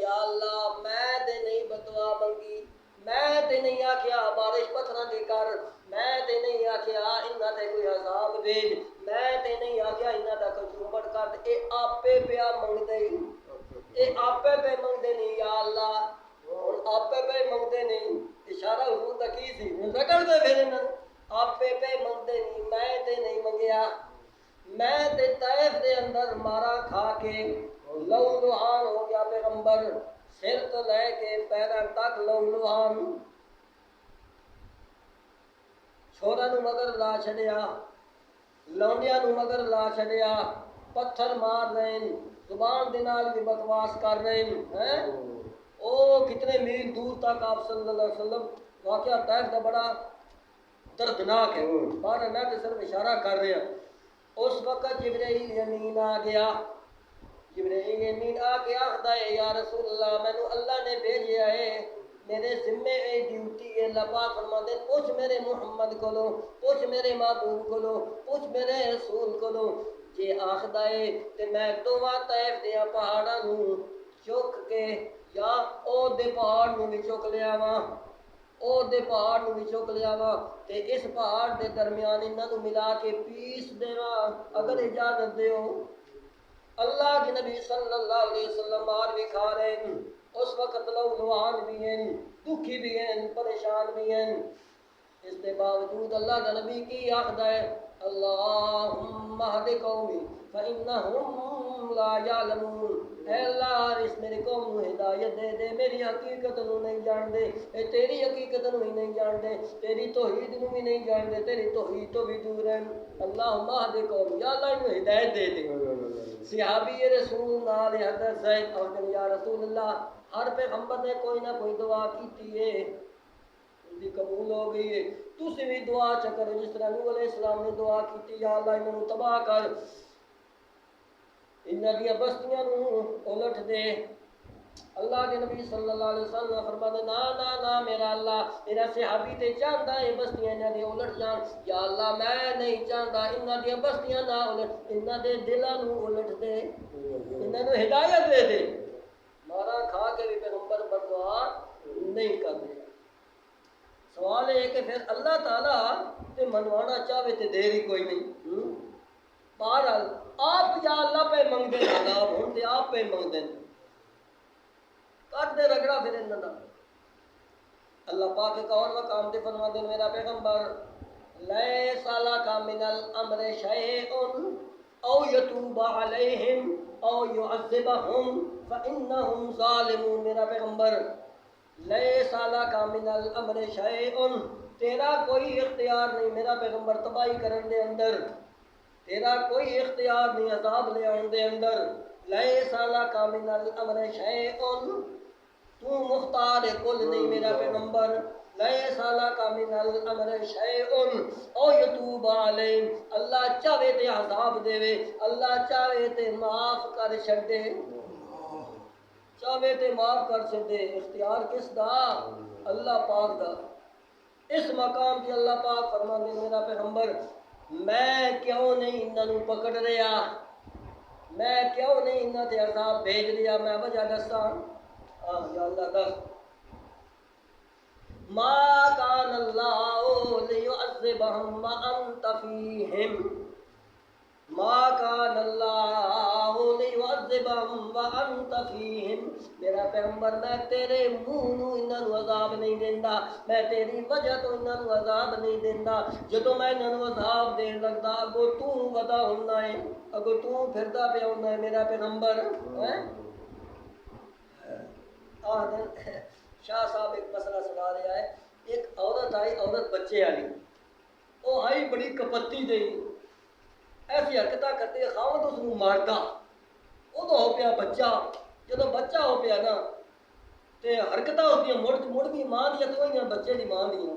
یا اللہ میں تے نہیں بدعا منگی، میں تے نہیں آکھیا بارش پتھراں دی کر، میں تے نہیں آکھیا انہاں تے کوئی عذاب بھیج، میں تے نہیں آکھیا انہاں دا کوئی چوبڑ کر، اے آپے پیا منگدے، اے آپے پہ منگدے نہیں یا اللہ، ہن آپے پہ منگدے نہیں، اشارہ حضور دا کی سی رگڑ دے پھر انہاں آپے پہ منگدے نہیں، میں تے نہیں منگیا، میں تے طائف دے اندر مارا کھا کے لہو لہان ہو گیا پیغمبر، سر تو لے کے پیراں تک لہو لہان، چھوڑا نو مگر لا چھڑیا، لونڈیاں نو مگر لا چھڑیا، پتھر مار رہے ہیں، زبان دے نال بھی بکواس کر رہے ہیں، او کتنے میل دور تک آپ صلی اللہ علیہ وسلم، واقعہ طائف دا بڑا دردناک ہے، بارہ میں تے صرف اشارہ کر رہے ہیں۔ اس وقت جبرائیل امین آ گیا، جبرائیل امین آ کے آخدا ہے یا رسول اللہ مینوں اللہ نے بھیجیا ہے، میرے ذمے اے ڈیوٹی ہے، اللہ پاک فرماندے پوچھ میرے محمد کولو، پوچھ میرے محبوب کولو، پوچھ میرے رسول کولو، جے آخدا ہے تے میں دوواں طائف دیاں پہاڑاں نوں چک کے یا او دے پہاڑ نوں بھی چک لیاواں، او دے پہاڑ نوں بھی چک لیاواں تے اس پہاڑ دے درمیان انہاں نوں ملا کے پیس دیواں، اگر اجازت دیو۔ اللہ کے نبی صلی اللہ علیہ وسلم مار بھی کھا رہے ہیں، اس وقت لو لوہان بھی ہیں، دکھی بھی ہیں، پریشان بھی ہیں، اس کے باوجود اللہ کا نبی کی آخدا ہے اللہم اہد قومی فإنہم لا یعلمون، اے اللہ اس میری قوم کو ہدایت دے دے، میری حقیقت نو نہیں جان دے، اے تیری حقیقت نو ہی نہیں جان دے، تیری توحید نو بھی نہیں جان دے، تیری توحید تو بھی دور ہیں، اللہم اہد قومی، یا اللہ انہوں ہدایت دے دے۔ صحابی رسول نال حضرت زید اور کہ یا رسول اللہ ہر پیغمبر نے کوئی نہ کوئی دعا کی ہے، دی قبول ہو گئی ہے، تسی بھی دعا چکر جس طرح نوح علیہ السلام نے دعا کی یا اللہ انہوں تباہ کر، انہاں دیاں بستیاں نوں الٹ دے۔ اللہ کے نبی صلی اللہ علیہ وسلم نے فرمایا نا نا نا میرا اللہ، میرا صحابی تے چاہتا ہے بستیاں انہاں دی الٹ جان، یا اللہ میں نہیں چاہتا انہاں دی بستیاں نہ الٹ، انہاں دے دلاں نوں الٹ دے، انہاں نوں ہدایت دے دے۔ مارا کھا کے بھی پیغمبر بددعا نہیں کرتے۔ سوال ہے کہ پھر اللہ تعالیٰ تے منوانا چاہے تے دیر ہی کوئی نہیں، بہرحال آپ یا اللہ پہ منگ دیں عذاب ہوں تے آپ پہ منگ دیں، کر دے رگڑا پھر انہاں دا۔ اللہ پاک ایک اور مقام تے فرما دے میرا پیغمبر لیس لک من الامر شیء او یتوب علیہم او یعذبہم فانہم ظالمون، میرا پیغمبر لیس لک من الامر شیء، تیرا کوئی اختیار نہیں میرا پیغمبر تباہی کرن دے اندر، تیرا کوئی اختیار نہیں عذاب لے آن دے اندر، لیس لک من الامر شیء، تو مختار کل نہیں میرا پیغمبر، لیس لک من الامر شیء او یتوب علیہم، اللہ چاہے تے عذاب دے، اللہ چاہے تے معاف کر چھڈے، چاہے تے معاف کر چھڈے، اختیار کس دا؟ اللہ پاک دا۔ اس مقام پہ اللہ پاک فرماندے میرا پیغمبر میں کیوں نہیں انہاں نوں پکڑ رہا، میں کیوں نہیں انہاں تے عذاب بھیج رہا، میں وجہ دساں، یا اللہ دس ما کان اللہ لیعذبہم وانت فیہم، ما کان اللہ لیعذبہم وانت فیہم، میرا پیغمبر میں تیرے منہ نو انہاں نوں عذاب نہیں دیندا، میں تیری وجہ تو انہاں نوں عذاب نہیں دیندا، جدوں میں انہاں نوں عذاب دین لگدا اگوں تو ودا ہونا ہے، اگوں تو پھردا پیا ہونا ہے میرا پیغمبر۔ شاہ صاحب ایک مسئلہ سنا رہا ہے، ایک عورت آئی، عورت بچے والی، وہ آئی بڑی کپتی گئی، ایسی حرکتاں کرتی ہے، خاوند اس کو مارتا، وہ تو ہو پیا بچہ، جدو بچہ ہو پیا نا تے حرکتاں ہوتی ہیں مڑ بھی ماں دیا تو ہی بچے دی ماں دیا،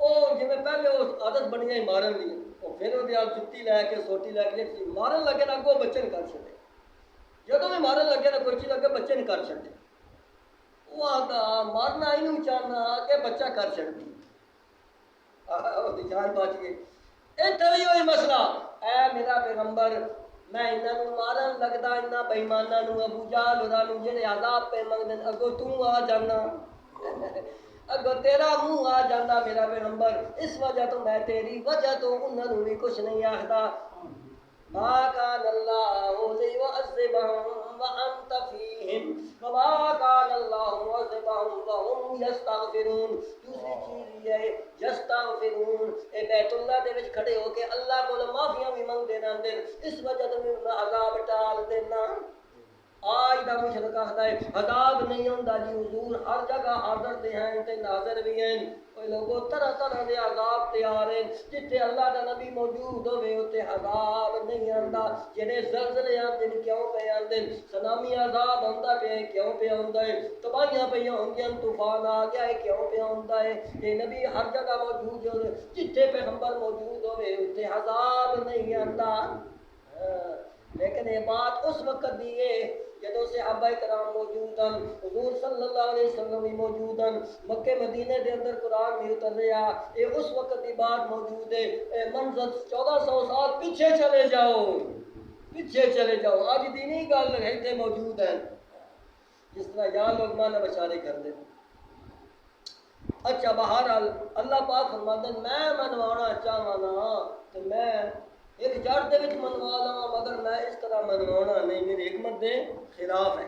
وہ جی پہلے وہ عادت بنی ہے مارن لی، وہ پھر وہ جتی لے کے سوٹی لے کے مارن لگے نا اگوں بچے نہیں کر سکتے، جدو بھی مارن لگے نا کوئی چیز لگے بچے نہیں کر سکتے، وہ آتا مارنا ہی نہیں چاہنا کہ بچہ کر سکتی، جان بچ گئی۔ اتنے بھی وہی مسئلہ، اے میرا پیغمبر میں انہاں نوں مارن لگدا انہاں بے ایماناں نوں ابو جہل ہوراں نوں جڑے عذاب پہ منگدے اگوں تو آ جانا اگوں تیرا منہ آ جانا میرا پیغمبر اس وجہ تو میں تیری وجہ تو انہاں نوں بھی کچھ نہیں آکھدا ما كان الله ليعذبهم وأنت فيهم وما كان الله معذبهم وهم يستغفرون دوسری چیز یہ ہے یستغفرون اے بیت اللہ دے وچ کھڑے ہو کے اللہ کول معافیاں بھی منگدے رہندے اس وجہ تو میں عذاب ٹال دینا آج دا مشرک آخدا ہے عذاب نہیں ہوندا جی حضور ہر جگہ حاضر تے ہیں تے ناظر بھی ہیں کوئی لوگوں طرح طرح دے عذاب تیار ہیں جتھے اللہ دا نبی موجود ہوئے اوتے عذاب نہیں آندا جڑے زلزلے آندے کیوں پہ آندے سونامی عذاب ہوندا پہ کیوں پہ ہوندا ہے تباہیاں پہ ہوندیاں طوفان آ گیا ہے کیوں پہ ہوندا ہے یہ نبی ہر جگہ موجود ہے جتھے پیغمبر موجود ہوئے اوتے عذاب نہیں آندا لیکن یہ بات اس وقت دی ہے جدوں صحابہ کرام موجود ہیں حضور صلی اللہ علیہ وسلم بھی موجود ہیں مکہ مدینے دے اندر قرآن بھی اتر رہا یہ اس وقت کی بات موجود ہے اے منظر 1400 سال پیچھے چلے جاؤ آج دینی گل رہتے موجود ہیں جس طرح یہاں لوگ مانا بچارے کر دیں اچھا بہرحال اللہ پاک فرماتے ہیں میں منوانا چاہوانا تو میں ایک جڑ دے وچ منوا لواں مگر میں اس طرح منوانا نہیں میری حکمت دے خلاف ہے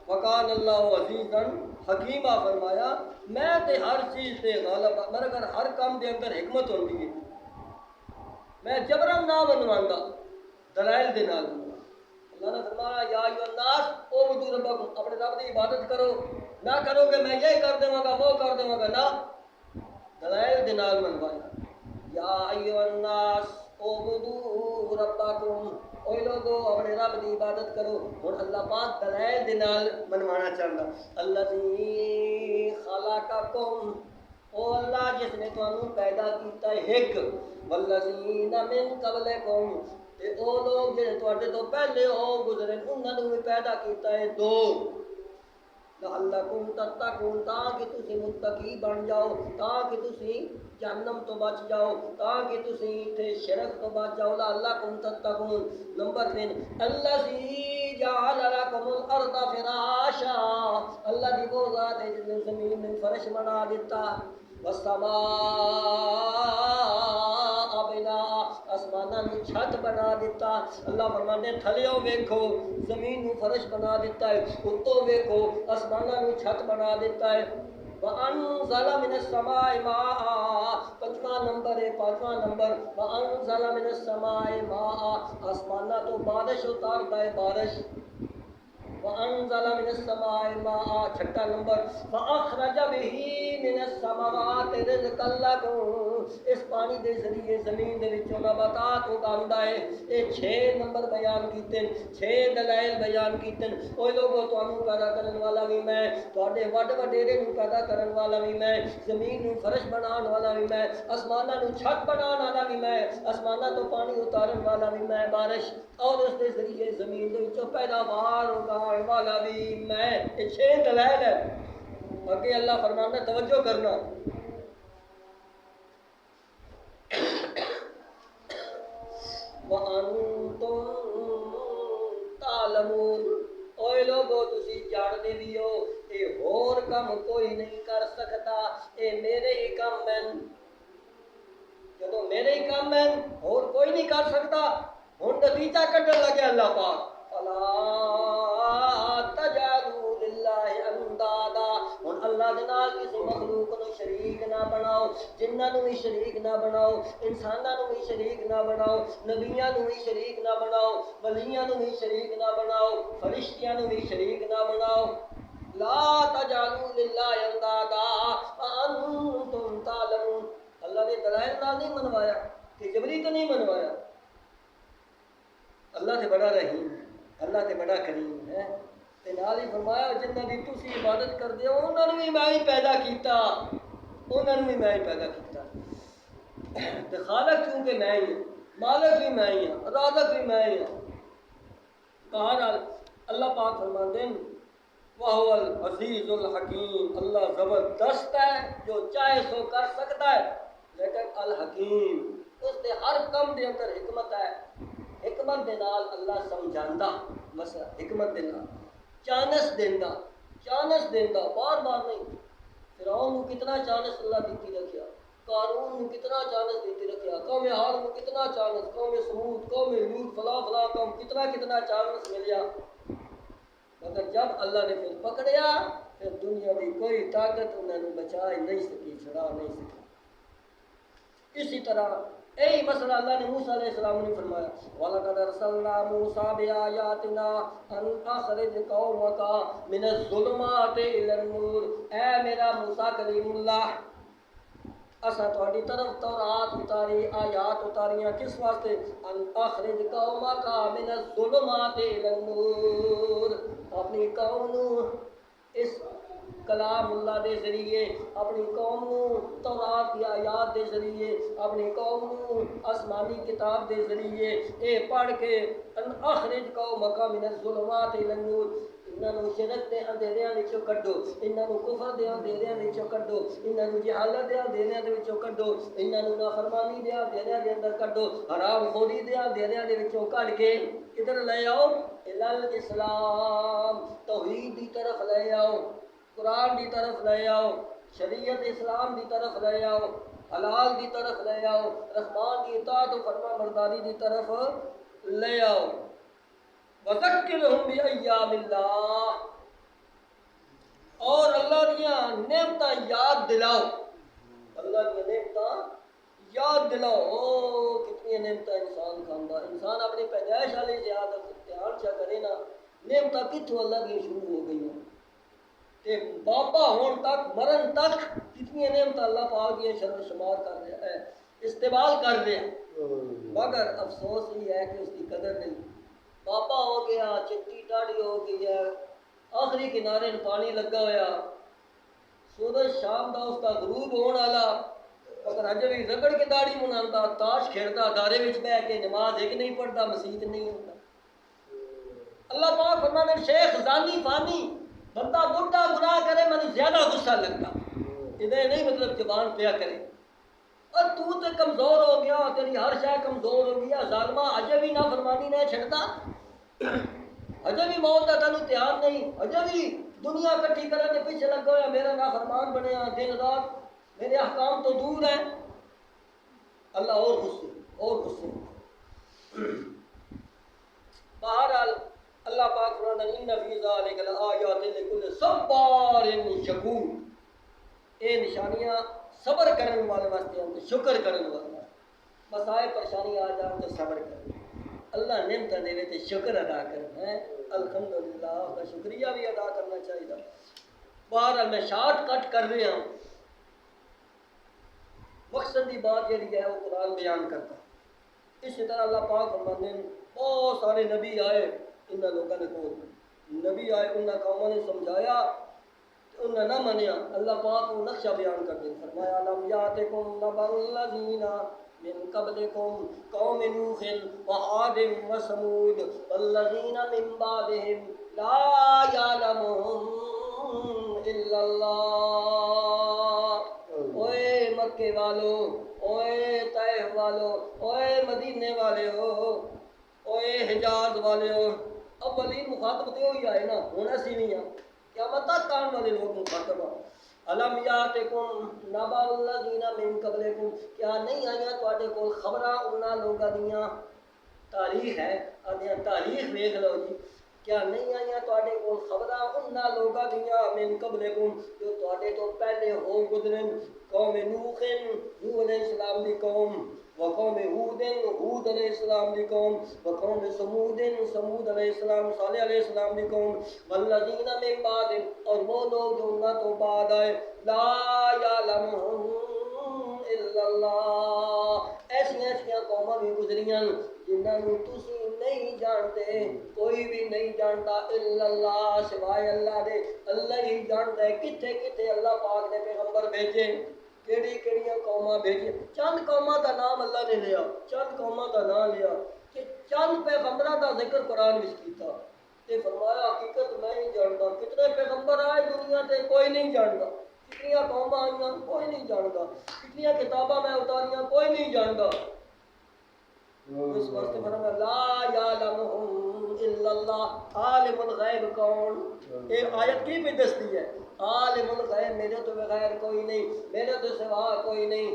وقال اللہ عزیزا حکیمہ فرمایا میں تے ہر چیز تے غالب مگر ہر کام دے اندر حکمت ہوندی ہے میں جبرن نہ منواندا دلائل دے نال اللہ نے فرمایا یا ایھا الناس اعبدوا ربکم اپنے رب کی عبادت کرو نہ کرو کہ میں یہ کر دوں گا وہ کر دوں گا نہ دلائل دے نال منوایا یا ایھا الناس اعبدوا ربکم اوے لوگو اپنے رب کی عبادت کرو اور اللہ پاک دلائل دے نال منوانا چاہندا الذی خلقکم او اللہ جس نے تانوں پیدا کیتا ہے ایک والذین من قبلکم تے او لوگ جڑے تواڈے تو پہلے ہو گزرے انہاں نوں بھی پیدا کیتا ہے دو لعلکم تتقون تاکہ تسی متقی بن جاؤ تاکہ تسی جہنم تو بچ جاؤ تاکہ تسی تے شرک تو بچ جاؤ لعلکم تتقون نمبر 3 الذی جعل لکم الارض فراشا اللہ دی وہ ذات ہے جس نے زمین میں فرش بنا دیتا والسماء بناء آسماناں نوں چھت بنا دیتا اللہ فرماتے ہیں تھلیوں ویکھو زمین نوں فرش بنا دیتا ہے اتوں ویکھو آسماناں نوں چھت بنا دیتا ہے وَأَنزَلَ مِنَ السَّمَاءِ مَاءً پانچواں نمبر وَأَنزَلَ مِنَ السَّمَاءِ مَاءً آسماناں تو بارش اتارتا ہے بارش وَأَنزَلَ مِنَ السَّمَاءِ مَاءً چھٹا نمبر فَأَخْرَجَ بِهِ مِنَ الثَّمَرَاتِ رِزْقًا لَكُمْ اس پانی دے ذریعے زمین دے وچوں نباتات اگاندا ہے یہ 6 نمبر بیان کیتے 6 دلائل بیان کیتے اوے لوگو تانوں پیدا کرن والا بھی میں تواڈے وڈ وڈیرے نوں پیدا کرن والا بھی میں زمین نوں فرش بنان والا بھی میں آسماناں نوں چھت بنان والا بھی میں آسماناں تو پانی اتارن والا بھی میں بارش اور اس دے ذریعے زمین دے وچوں پیداوار اگانے والا بھی میں یہ 6 دلائل ہے باقی اللہ فرمانا توجہ کرنا وَأَنْتُمْ تَعْلَمُونَ اوے لوگو تسی جاندے بھی ہو اے ہور کم کوئی نہیں کر سکتا اے میرے ہی کام ہیں جدوں میرے ہی کام ہیں اور کوئی نہیں کر سکتا ہن نتیجہ کڈن لگے اللہ پاک فلا تجعلوا للہ اندادا ہن اللہ دے نال کسی مخلوق نو شریک نہ بناؤ جنہاں نو بھی شریک نہ بناؤ انساناں نو بھی شریک نہ بناؤ نبیاں نو بھی شریک نہ بناؤ ولیاں نو بھی شریک نہ بناؤ فرشتیاں نو بھی شریک نہ بناؤ لا تجعلوا للہ اندادا وانتم تعلمون اللہ نے دلائل نال نہیں منوایا کہ جبری تو نہیں منوایا اللہ تے بڑا رحیم اللہ تے بڑا کریم ہے تے نال ہی فرمایا جنہاں دی تسی عبادت کردے ہو انہاں نوں بھی میں ہی پیدا کیتا تے خالق کیونکہ میں ہی ہوں مالک بھی میں ہی ہوں رازق بھی میں ہی ہوں بہرحال اللہ پاک فرماتے ہیں وَهُوَ الْعَزِيزُ الْحَكِيمُ اللہ زبردست ہے جو چاہے سو کر سکتا ہے لیکن الحکیم اس دے ہر کم دے اندر حکمت ہے حکمت دے نال اللہ سمجھاندا مسئلہ حکمت دے نال چانس دیندا بار بار نہیں فرعون نو کتنا چانس اللہ دیتی رکھیا قارون نو کتنا چانس دیتی رکھیا قوم ہار نو کتنا چانس قوم سمود قوم لوط فلاں قوم کتنا چانس ملیا مگر جب اللہ نے پھر پکڑیا پھر دنیا کی کوئی طاقت انہوں نے بچا ہی نہیں سکی چھڑا نہیں سکی اسی طرح یہی مسئلہ اللہ نے موسیٰ علیہ السلام نے فرمایا وَلَقَدْ أَرْسَلْنَا مُوسَىٰ بِآيَاتِنَا أَنْ أَخْرِجْ قَوْمَكَ مِنَ الظُّلُمَاتِ إِلَى النُّورِ اے میرا موسیٰ کلیم اللہ اسا تہاڈی طرف تورات اتاری آیات اتاریاں کس واسطے ان اخرج قومک من الظلمات الى النور اپنی قوم نو اس کلام اللہ دے ذریعے اپنی قوم نو تورات کی آیات دے ذریعے اپنی قوم نو آسمانی کتاب دے ذریعے اے پڑھ کے ان اخرج قومک من الظلمات الى النور انہوں شرک دے اندھیریاں وچوں کڈو انہوں کفر دے اندھیریاں وچوں کڈو انہوں جہالت دے اندھیریاں وچوں کڈو انہوں نافرمانی دے اندھیریاں دے اندر کڈو حرام خوری دے اندھیریاں دے وچوں کڈ کے ادھر لے آؤ الاسلام توحید دی طرف لے آؤ قرآن دی طرف لے آؤ شریعت اسلام دی طرف لے آؤ حلال دی طرف لے آؤ رحمان کی اطاعت و فرما برداری دی طرف لے آؤ وَذَكِّرْهُمْ بِأَيَّامِ اللَّهِ اور اللہ دیا نعمتاں یاد دلاؤ اللہ دیا نعمتاں یاد دلاؤ کتنی نعمتاں انسان کھاندا انسان اپنی پیدائش والی زیادت دھیان چا کرے نا نعمتاں کتھوں اللہ کی شروع ہو گئی تے بابا ہون تک مرن تک کتنی نعمتاں اللہ پاک دی شمار کر رہا ہے استعمال کر رہا ہے مگر افسوس یہ ہے کہ اس کی قدر نہیں پاپا ہو گیا چٹی ٹاڑی ہو گئی ہے آخری کنارے پانی لگا ہوا سورج شام دا اس کا غروب ہونے والا اگر اجے بھی رگڑ کے داڑھی مناتا تاش کھیلتا دارے وچ بیٹھ کے نماز ایک نہیں پڑھتا مسیت نہیں ہوتا اللہ پاک فرمانے شیخ زانی فانی بندہ بڈھا گناہ کرے مجھے زیادہ غصہ لگتا ادھر نہیں مطلب زبان پیا کرے اور تو تے کمزور ہو گیا تیری ہر شے کمزور ہو گیا ظالمہ اجے بھی نافرمانی نہیں چھڑتا اجے بھی موت کا تینوں دھیان نہیں اجے بھی دنیا کٹھی کرنے کے پیچھے لگا ہوا میرا نافرمان بنیا دن رات میرے احکام تو دور ہیں اللہ اور غصے بہرحال اللہ پاک فرماتا ہے ان فی ذلک لآیات لکل صبار شکور اے نشانیاں صبر کرنے والے واسطے ہیں شکر کرنے والے بس آئے پریشانی آ جائے تو صبر کریں اللہ نعمت دے تے شکر ادا کرنا ہے الحمدللہ اس کا شکریہ بھی ادا کرنا چاہیے بہرحال میں شارٹ کٹ کر رہا ہوں مقصد کی بات یہ ہے وہ قرآن بیان کرتا اسی طرح اللہ پاک فرماتے ہیں بہت سارے نبی آئے ان لوگوں نے کول نبی آئے ان قوموں نے سمجھایا انہیں نہ منیا اللہ پاک وہ نقشہ بیان کر دیں فرمایا لم یاتکم نبأ الذین من قبلکم قوم نوح وعاد وثمود والذین من بعدهم لا یعلمهم الا اللہ اوے مکے والو اوے طائف والو اوے مدینے والے ہو اوے حجاز والے ہو اولین مخاطب تو ہوئی آئے نا ہوں اسی نہیں ہیں قیامت تک آنے والے لوگ مخاطب ہیں الم یاتکم نبأ الذین من قبلکم کیا نہیں آئیاں تواڈے کول خبراں انہاں لوگاں دیاں تاریخ ہے آدیاں تاریخ دیکھ لو جی کیا نہیں آئیاں تواڈے کول خبراں انہاں لوگاں دیاں من قبلکم جو تواڈے تو پہلے ہو گزرن قوم نوح علیہ السلام دی قوم وقوم ہود علیہ السلام دی قوم وقوم ثمود علیہ السلام صالح علیہ السلام دی قوم والذین من بعد اور وہ لوگ جو انہاں تو بعد آئے لا یعلمهم الا اللہ ایسیاں قوماں بھی گزریاں جنہاں نوں تسی نہیں جانتے کوئی بھی نہیں جانتا الا اللہ سوائے اللہ دے اللہ ہی جانتا ہے کتھے کتھے اللہ پاک نے پیغمبر بھیجے کیڑی کیڑیاں قوماں بھیجی چند قوماں دا نام اللہ نے لیا چند قوماں دا نام لیا کہ چند پیغمبراں دا ذکر قرآن وچ کیتا تے فرمایا حقیقت میں نہیں جانتا کتنے پیغمبر آئے دنیا تے کوئی نہیں جانتا کتنیاں قوماں آئیاں کوئی نہیں جانتا کتنیاں کتاباں میں اتاریاں کوئی نہیں جانتا اس واسطے فرمایا لا یعلمہم الا اللہ، عالم الغیب کون؟ یہ آیت کی بھی دستی ہے، عالم الغیب میرے تو بغیر کوئی نہیں، میرے تو سوا کوئی نہیں،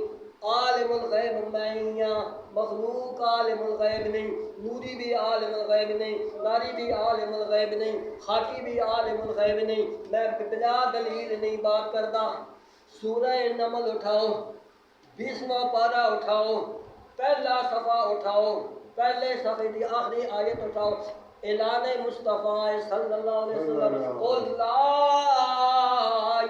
عالم الغیب میں، مخلوق عالم الغیب نہیں، نوری بھی عالم الغیب نہیں، ناری بھی عالم الغیب نہیں، خاکی بھی عالم الغیب نہیں، میں بلا دلیل نہیں بات کرتا۔ سورہ نمل اٹھاؤ، 20واں پارہ اٹھاؤ، پہلا صفحہ اٹھاؤ، پہلے صفحے کی آخری آیت اٹھاؤ، اعلان مصطفیٰ صلی اللہ علیہ وسلم، قل لا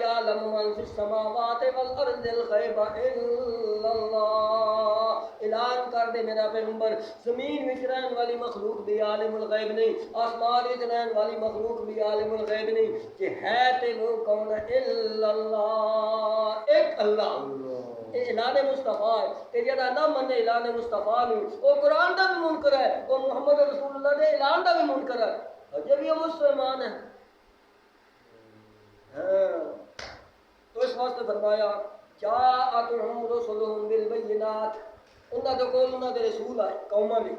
یعلم من فی السماوات والارض الغیب الا اللہ، اعلان کر دے میرا پیغمبر، زمین میں رہنے والی مخلوق بھی عالم الغیب نہیں، آسمان میں رہنے والی مخلوق بھی عالم الغیب نہیں، کہ ہے تے وہ کون ہے؟ الا اللہ، ایک اللہ۔ اعلان مصطفیٰ ہے کہ جڑا نہ منے اعلان مصطفیٰ نہیں، وہ قرآن کا بھی منکر ہے، وہ محمد رسول اللہ کے اعلان کا بھی منکر ہے، اجے بھی وہ مسلمان ہے۔ تو اس واسطے فرمایا جاءتہم رسلہم بالبینات، انہاں دے کول انہاں دے رسول آئے قوماں نے،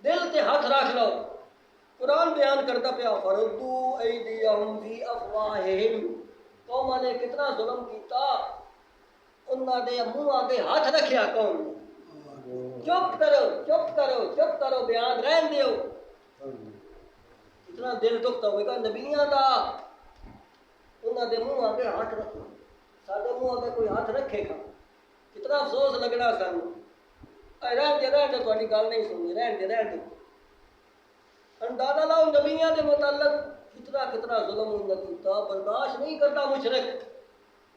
دل تے ہاتھ رکھ لو، قرآن بیان کرتا پیا فردو ایدیہم فی افواہہم، قوماں نے کتنا ظلم کیتا، انہاں دے منہ آگے ہاتھ رکھیا قوم نے، چپ کرو چپ کرو چپ کرو، بیان رہن دیو۔ اتنا دل دکھتا ہوئے گا نبیاں دا، انہاں دے منہ آگے ہاتھ رکھو، سارے منہ آگے کوئی ہاتھ رکھے گا کتنا افسوس لگنا سانو۔ رہن دے تھوڑی گل نہیں سننی، رہن دے اندازہ لاؤ نبیاں دے متعلق کتنا ظلم انہاں کیتا، برداشت نہیں کرتا مشرک،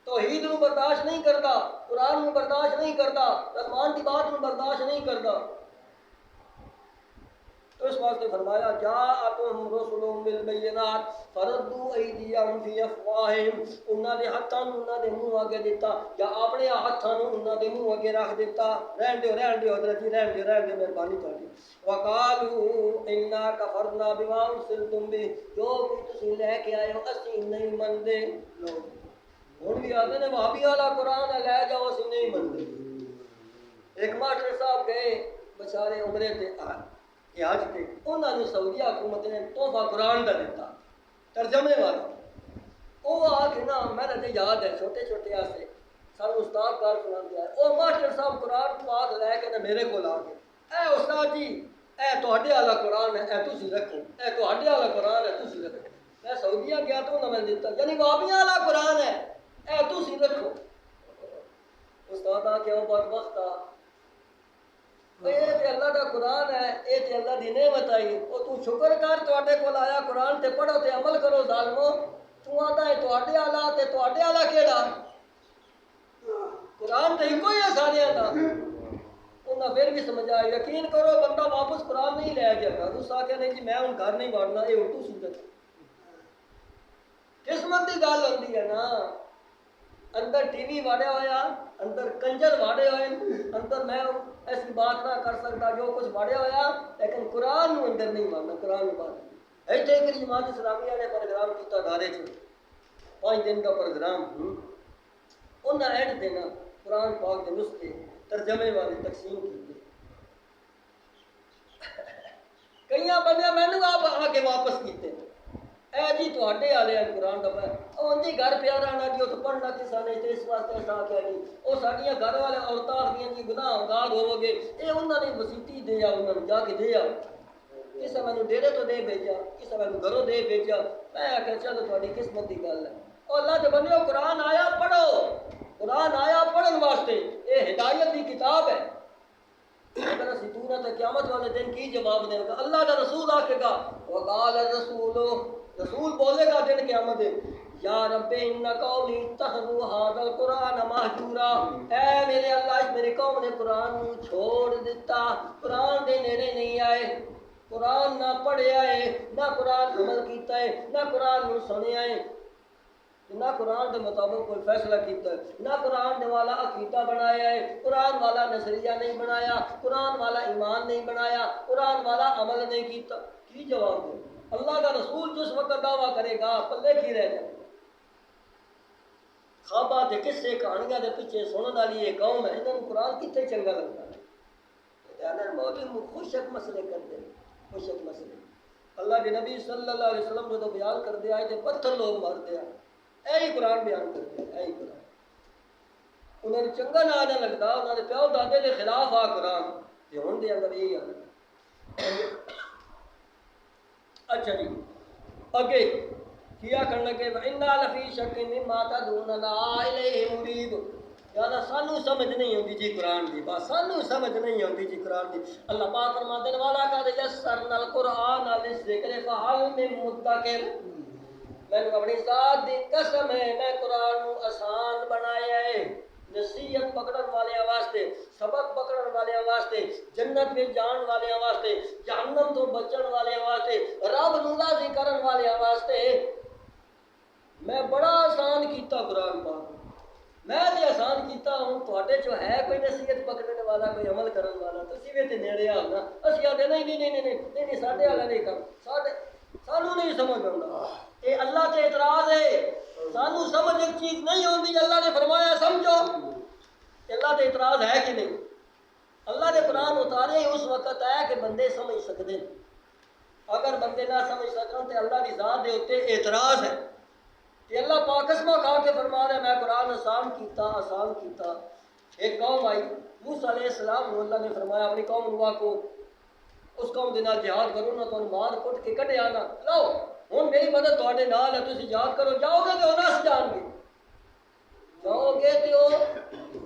توحید نو برداشت نہیں کرتا، قرآن نو برداشت نہیں کرتا، رحمان کی بات نو برداشت نہیں کرتا۔ تو اس واسطے فرمایا جاءتہم رسلہم بالبینات فردوا ایدیہم فی افواہہم، انہاں دے ہاتھاں نو انہاں دے منہ اگے دیتا، یا اپنے ہاتھاں نو انہاں دے منہ اگے رکھ دیتا، رہن دیو حضرت جی، رہن دیو مہربانی تہاڈی۔ وقالوا انا کفرنا بما ارسلتم بہ، جو کچھ تسی لے کے آئے ہو اسی نہیں مندے، ہن بھی آتے نے وہابی والا قرآن ہے لے جاؤ اسی نہیں مندے۔ ایک ماسٹر صاحب گئے بچارے عمرے تے حج تے، انہاں نے سعودی حکومت نے تحفہ قرآن دا دیتا ترجمے والا، وہ آ کے نا میرے یاد ہے چھوٹے چھوٹے آسے سانو استاد کار سنان دیا، وہ ماسٹر صاحب قرآن پاک لے کے نا میرے کو آ گئے، اے استاد جی اے تہاڈے والا قرآن ہے، اے تسی رکھو، اے تہاڈے والا قرآن ہے تسی رکھو۔ میں سعودیہ گیا تو انہاں میں دیتا، یعنی وہابیاں والا قرآن ہے اے تسی رکھو۔ استاد آ کے وہ بدبخت آ، یہ تے اللہ دا قرآن ہے، یہ تے اللہ دی نعمت آئی، او تو شکر کر تواڈے کول آیا قرآن تے پڑھو تے عمل کرو ظالمو، تو آتا ہے تواڈے والا تے تواڈے والا کیڑا؟ قرآن تے ایکو ہی ہے سارے دا۔ انہاں پھر بھی سمجھا، یقین کرو بندہ واپس قرآن نہیں لے گیا گا، اس آکھیا نہیں جی میں ہن گھر نہیں وڑنا، یہ ہن تسی رکھو۔ قسمت کی گل ہوندی ہے نا، اندر ٹی وی واڑیا ہویا، اندر کنجر واڑے ہوئے، اندر میں ایسی بات نہ کر سکتا جو کچھ واڑیا ہویا، لیکن قرآن نو اندر نہیں ماننا، قرآن نو ماننا۔ ایتھے ایک جماعت اسلامیہ نے پروگرام کیتا دارے چ، 5 دن کا پروگرام، انہاں اینڈ دینا قرآن پاک کے نسخے ترجمے والے تقسیم کیتے، کئی بندے مینوں آپ آ کے واپس کیتے، اے جی تواڈے والے قرآن دا پڑھ، او جی گھر پیا رہنا جی، اتنے پڑھنا کسا نے تے اس واسطے ایسا آخیا نہیں، وہ ساڈیاں گھر والے عورتاں آخدیاں جی گناہ گار ہوو گے، یہ انہوں نے مسیتی دے آؤ، انہوں نے جا کے دے آؤ، کسے مینوں ڈیرے تو دے بھیجا، کسے مینوں گھروں دے بھیجا، میں آخیا چلو تہاڈی قسمت دی گل ہے۔ اور اللہ دے بندیو قرآن آیا پڑھو، قرآن آیا پڑھن واسطے، یہ ہدایت دی کتاب ہے۔ اگر اسی دور ہے تو قیامت والے دن کی جواب دے گا؟ اللہ کا رسول آکھے گا وقال الرسول، رسول بولے گا دن قیامت دن، یا رب ان قومی اتخذوا هذا القرآن مہجورا، اے میرے اللہ اس میری قوم نے قرآن نو چھوڑ دیتا، قرآن دے نیڑے نہیں آئے، قرآن نہ پڑھیا ہے، نہ قرآن عمل کیتا ہے، نہ قرآن نو سنیا ہے، نہ قرآن کے مطابق کوئی فیصلہ کیتا ہے، نہ قرآن والا عقیدہ بنایا ہے، قرآن والا نظریہ نہیں بنایا، قرآن والا ایمان نہیں بنایا، قرآن والا عمل نہیں کیتا، کی جواب دے؟ اللہ کا رسول جس وقت دعویٰ کرے گا پلے کی رہ جائے؟ خواباں تے قصے کہانیاں دے پیچھے سنن والی یہ قوم ہے، انہوں نے قرآن کتنے چنگا لگتا ہے، یعنی مولوی خوشک مسئلے کرتے ہیں، خوشک مسئلے۔ اللہ کے نبی صلی اللہ علیہ وسلم جو بیان کر دیا ہے کہ پتھر لوگ مار دیا، اے قرآن بیان کر دیا، اے قرآن انہوں نے چنگا نہ لگتا، انہوں نے پیو دادے کے خلاف آ قرآن کہ ہوں دے اندر یہی آنا۔ اچھا جی اگے کیا کرنے کے اِنَّا لَفِي شَكٍّ مِّمَّا تَدْعُونَنَا إِلَيْهِ مُرِيبٌ، یعنی سانو سمجھ نہیں ہوتی جی قرآن دی بات، سانو سمجھ نہیں ہوتی جی قرآن دی۔ اللہ پاک فرماتے ہیں وَلَقَدْ يَسَّرْنَا الْقُرْآنَ لِلذِّكْرِ فَهَلْ مِن مُّدَّكِرٍ، میں نے اپنی ذات دی قسم ہے میں قرآن کو آسان بنایا ہے، نصیحت پکڑن والے واسطے، سبق پکڑن والے واسطے، جنت میں جان والے واسطے، جہنم تو بچن والے واسطے، رب نو راضی کرن والے واسطے میں بڑا آسان کیتا قرآن پاک، میں تے آسان کیتا ہوں۔ تواڈے جو ہے کوئی نصیحت پکڑنے والا، کوئی عمل کرن والا، تسی وی تے نیڑے آ نا، اسی آدھے نہیں ساڈے والا نہیں کم، سانو نہیں سمجھ آਉਂਦਾ، اے اللہ تے اعتراض ہے، سانو سمجھ ایک چیز نہیں آتی، اللہ نے فرمایا سمجھو، اللہ تے اعتراض ہے کہ نہیں؟ اللہ نے قرآن اتارے اس وقت ہے کہ بندے سمجھ سکتے ہیں، اگر بندے نہ سمجھ سکن تو اللہ کی ذات دے اوتے اعتراض ہے کہ اللہ پاک قسم کھا کے فرما رہے میں قرآن آسان کیتا۔ ایک قوم آئی موسیٰ علیہ السلام کو اللہ نے فرمایا اپنی قوم نوح کو اس قوم دے نال جہاد کرو نہ تو مار کٹ کے کڈے آنا، لو ہن میری مدد تواڈے نال ہے، تسی جہاد کرو، جاؤ گے تو نس جان گے، جاؤ گے تو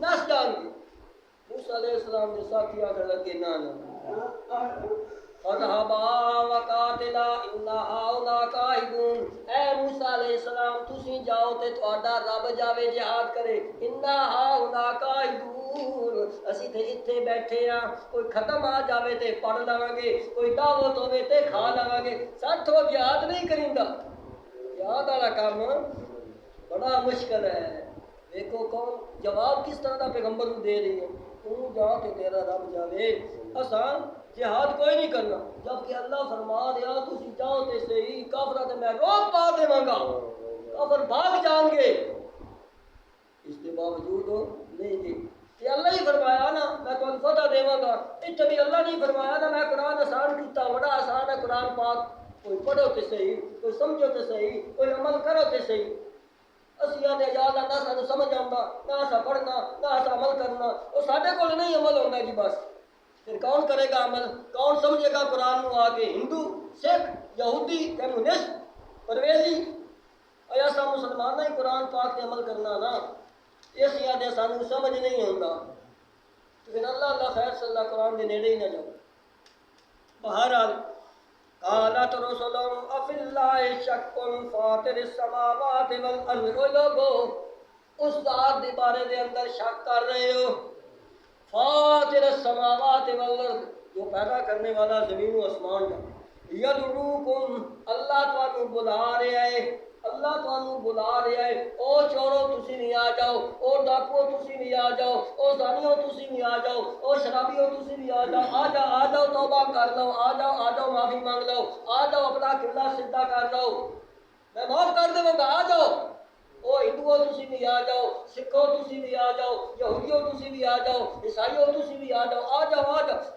نس جان گے۔ موسیٰ علیہ السلام نے ساتھی آکر لگے نہ فَاذْهَبَا وَقَاتِلَا إِنَّا هَاهُنَا قَاعِدُونَ، اے موسیٰ علیہ السلام تسی جاؤ تے تہاڈا رب جاوے جہاد کرے، إِنَّا هَاهُنَا قَاعِدُونَ، اسی تے اتھے بیٹھے ہاں، کوئی ختم آ جاوے تے پڑھ لواں گے، کوئی دعوت ہوے تے کھا لواں گے، ساتھوں جہاد نہیں کریندا۔ جہاد والا کام بڑا مشکل ہے۔ دیکھو کون جواب کس طرح دا پیغمبر کو دے رہی ہے، تو جا کے تیرا رب جاوے، آسان جہاد کوئی نہیں کرنا، جبکہ اللہ فرما دیا تسی جاؤ تے صحیح، کافرہ تے میں روک پا دے گا، کافر بھاگ جان گے، اس کے باوجود نہیں جی کہ اللہ ہی فرمایا نا میں تمہیں فتح دے گا، اتنے بھی اللہ نہیں فرمایا نا میں قرآن آسان کیتا، بڑا آسان ہے قرآن پاک، کوئی پڑھو تے صحیح، کوئی سمجھو تے صحیح، کوئی عمل کرو تے صحیح۔ اسی آدھے یاد نہ سانو سمجھ آتا، نہ اسا پڑھنا، نہ اسا عمل کرنا، وہ ساڈے کول نہیں عمل ہوتا جی بس، پھر کون کرے گا عمل؟ کون سمجھے گا قرآن کو آ کے؟ ہندو، سکھ، یہودی، کمیونسٹ، پرویزی، ایسا مسلمان ہی قرآن پاک کے عمل کرنا نا، اس یادیں سانو سمجھ نہیں ہوتا، تو پھر اللہ خیر صلی اللہ قرآن کے نیڑے ہی نہ جاؤ۔ بہرحال قالت رسلهم افی اللہ شک فاطر السماوات والارض، او لوگو اس ذات دے بارے دے اندر شک کر رہے ہو، فاطر السماوات والارض جو پیدا کرنے والا زمین و آسمان کا، یدعوکم اللہ تانوں بلا رہا ہے، اللہ تانوں بلا رہا ہے، او چورو تسی بھی آ جاؤ، او ڈاکو تسی بھی آ جاؤ، او زانیوں تسی بھی آ جاؤ، او شرابیوں تسی بھی آ جاؤ، آ جاؤ توبہ کر لو، آ جاؤ معافی مانگ لو، آ جاؤ اپنا قبلہ سدھا کر لو، میں معاف کر دوں گا، آ جاؤ، او ہندوؤں تسی بھی آ جاؤ، سکھوں تسی بھی آ جاؤ، یہودیوں تسی بھی آ جاؤ، عیسائیوں تسی بھی آ جاؤ، آ جاؤ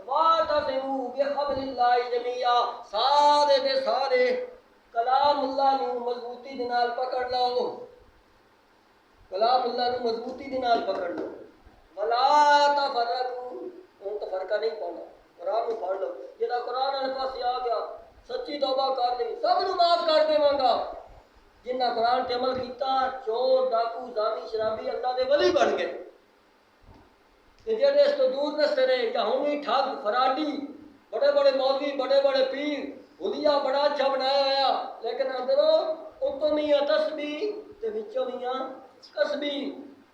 واعتصموا بحبل اللہ جمیعا، سارے دے سارے کلام اللہ نو مضبوطی دے نال پکڑ لو، کلام اللہ نو مضبوطی دے نال پکڑ لو، ولا تفرقوا، ہن تفرقہ نہیں پانا، قرآن نو پڑھ لو، جڑا قرآن والے پاسے آ گیا سچی توبہ کر لی سب نو معاف کر دیواں گا، جنہ قرآن تے عمل کیتا چور ڈاکو زانی شرابی اللہ دے ولی بن گئے، تے جڑے اس تو دور نستے رہے یا ہومی ٹھگ فراڈی بڑے بڑے مولوی بڑے بڑے پیر حلیہ بڑا اچھا بنایا ہوا لیکن اندروں اتوں میاں تسبیح تے وچوں میاں کسبی،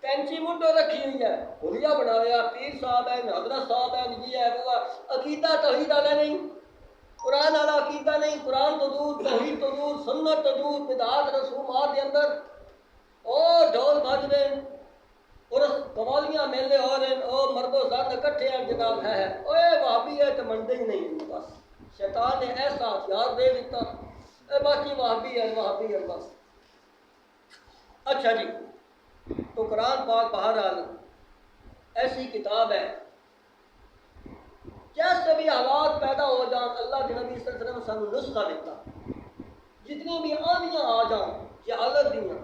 کینچی منڈو رکھی ہوئی ہے، حلیہ بنایا، پیر صاحب ہیں، حضرت صاحب ہیں، جی ہے وہ عقیدہ توحید والا نہیں، قرآن والا عقیدہ نہیں، قرآن تو دور، توحید تو دور، سنت تو دور، بدعات رسومات کے اندر اور ڈھول بج رہے ہیں اور قوالیاں میلے ہو رہے ہیں، او مرد و زن اکٹھے ہیں جناب ہے، اوے وہابی ہے تو منتے ہی نہیں، بس شیطان نے ایسا ہتھیار دے دیتا، اے باقی وہابی ہے بس۔ اچھا جی، تو قرآن پاک بہرحال ایسی کتاب ہے جیسے بھی حالات پیدا ہو جان اللہ کے نبی صلی اللہ علیہ وسلم سانو نسخہ دیتا جتنی بھی آنیاں آ جان جہالت دیاں